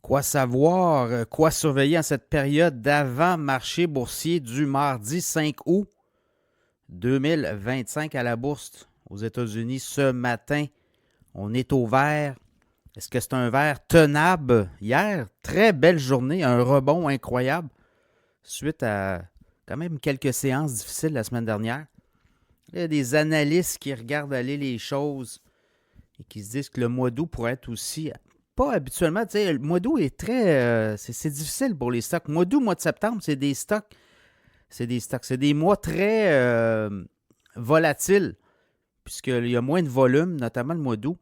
Quoi savoir, quoi surveiller en cette période d'avant-marché boursier du mardi 5 août 2025 à la bourse aux États-Unis ce matin? On est au vert. Est-ce que c'est un vert tenable? Hier, très belle journée, un rebond incroyable suite à quand même quelques séances difficiles la semaine dernière. Il y a des analystes qui regardent aller les choses et qui se disent que le mois d'août pourrait être aussi pas habituellement. Tu sais, le mois d'août est très. C'est difficile pour les stocks. Mois d'août, mois de septembre, c'est des stocks. C'est des stocks. C'est des mois très volatiles, puisqu'il y a moins de volume, notamment le mois d'août.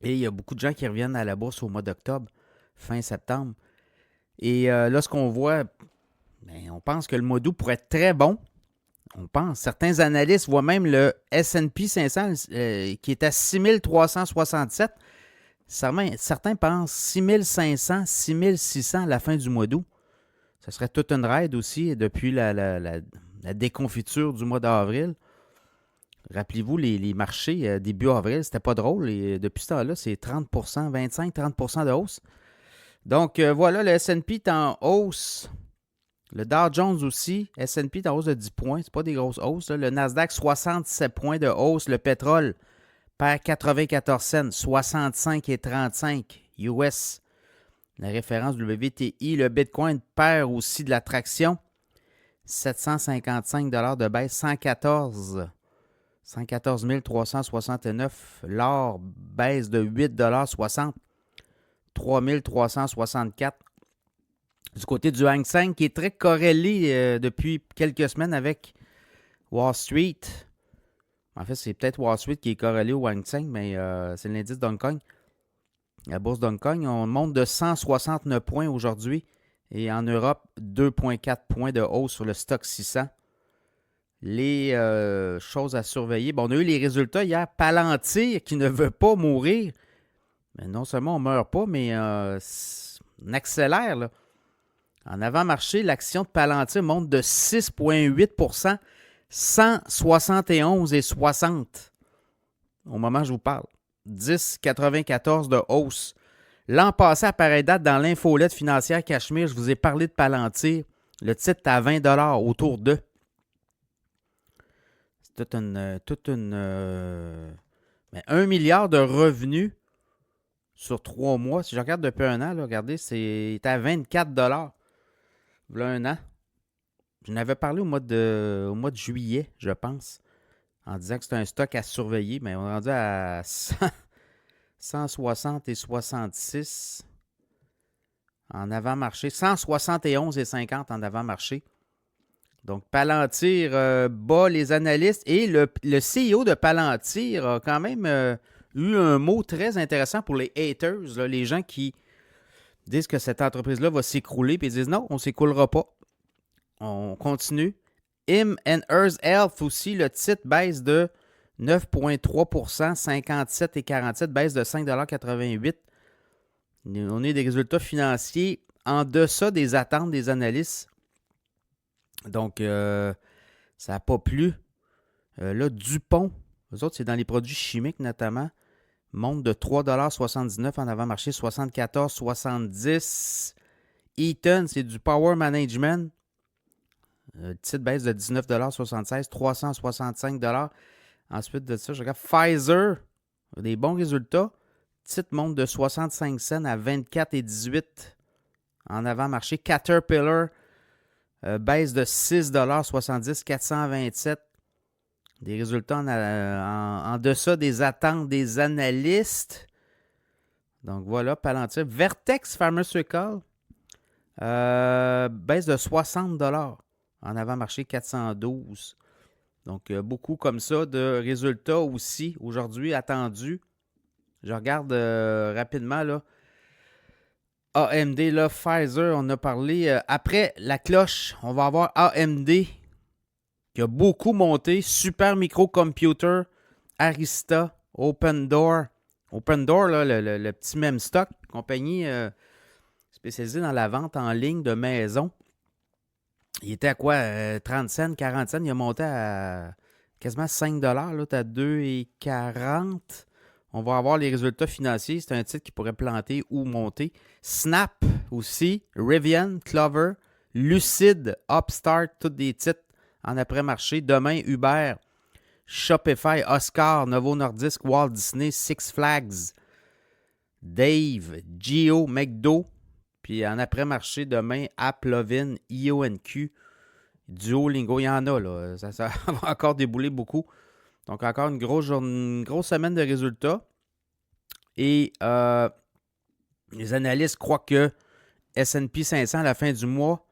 Et il y a beaucoup de gens qui reviennent à la bourse au mois d'octobre, fin septembre. Et là, ce qu'on voit, ben, on pense que le mois d'août pourrait être très bon. On pense. Certains analystes voient même le S&P 500 qui est à 6367. Certains pensent 6500, 6600 à la fin du mois d'août. Ce serait toute une raide aussi depuis la déconfiture du mois d'avril. Rappelez-vous, les marchés début avril, c'était pas drôle. Et depuis ce temps-là, c'est 30%, 25-30% de hausse. Donc voilà, le S&P est en hausse. Le Dow Jones aussi, S&P est en hausse de 10 points. C'est pas des grosses hausses. Là. Le Nasdaq, 67 points de hausse. Le pétrole perd 94 cents, 65,35 US. La référence WTI. Le Bitcoin perd aussi de la traction. 755 de baisse, 114 369. L'or baisse de 8,60 3364. Du côté du Hang Seng, qui est très corrélé depuis quelques semaines avec Wall Street. En fait, c'est peut-être Wall Street qui est corrélé au Hang Seng, mais c'est l'indice d'Hong Kong. La bourse d'Hong Kong, on monte de 169 points aujourd'hui. Et en Europe, 2,4 points de hausse sur le stock 600. Les choses à surveiller. Bon, on a eu les résultats hier. Palantir qui ne veut pas mourir. Mais non seulement on ne meurt pas, mais on accélère, là. En avant-marché, l'action de Palantir monte de 6,8 171,60 au moment où je vous parle. 10,94 de hausse. L'an passé, à pareille date, dans l'infolette financière Cachemire, je vous ai parlé de Palantir. Le titre est à 20 autour d'eux. C'est toute une 1 milliard de revenus sur 3 mois. Si je regarde depuis un an, là, regardez, c'est à 24 voilà un an. Je n'avais parlé au mois de juillet, je pense, en disant que c'était un stock à surveiller, mais on est rendu à 160 et 66 en avant-marché, 171 et 50 en avant-marché. Donc, Palantir bat les analystes et le CEO de Palantir a quand même eu un mot très intéressant pour les haters, là, les gens qui disent que cette entreprise-là va s'écrouler, puis ils disent non, on ne s'écroulera pas. On continue. Im and Earth Health aussi, le titre baisse de 9,3 57,47, baisse de 5,88 On a des résultats financiers en deçà des attentes des analystes. Donc, ça n'a pas plu. Là, Dupont, eux autres, c'est dans les produits chimiques notamment, monte de 3,79 en avant-marché, 74,70 Eaton, c'est du Power Management. Petite baisse de 19,76 365 Ensuite de ça, je regarde Pfizer, des bons résultats. Titre monte de 65 cents à 24,18 en avant-marché. Caterpillar, baisse de 6,70 427 Des résultats en deçà des attentes des analystes. Donc voilà, Palantir. Vertex Pharmaceutical, baisse de 60 en avant-marché, 412. Donc, beaucoup comme ça de résultats aussi aujourd'hui attendus. Je regarde rapidement, là. AMD, là, Pfizer, on a parlé. Après la cloche, on va avoir AMD qui a beaucoup monté. Super Microcomputer, Arista, Open Door. Open Door, là, le petit même stock, compagnie spécialisée dans la vente en ligne de maisons. Il était à quoi? 30 cents, 40 cents. Il a monté à quasiment 5 là. Tu as 2,40. On va avoir les résultats financiers. C'est un titre qui pourrait planter ou monter. Snap aussi, Rivian, Clover, Lucid, Upstart, tous des titres en après-marché. Demain, Uber, Shopify, Oscar, Novo Nordisk, Walt Disney, Six Flags, Dave, Geo, McDo. Puis en après-marché, demain, Applovin, IONQ, Duolingo. Il y en a, là. Ça va encore débouler beaucoup. Donc, encore une grosse semaine de résultats. Et les analystes croient que S&P 500 à la fin du mois,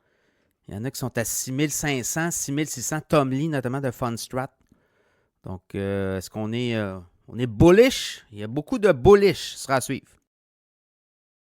il y en a qui sont à 6500, 6600. Tom Lee, notamment de Fundstrat. Donc, est-ce qu'on est, on est bullish? Il y a beaucoup de bullish. Ce sera à suivre.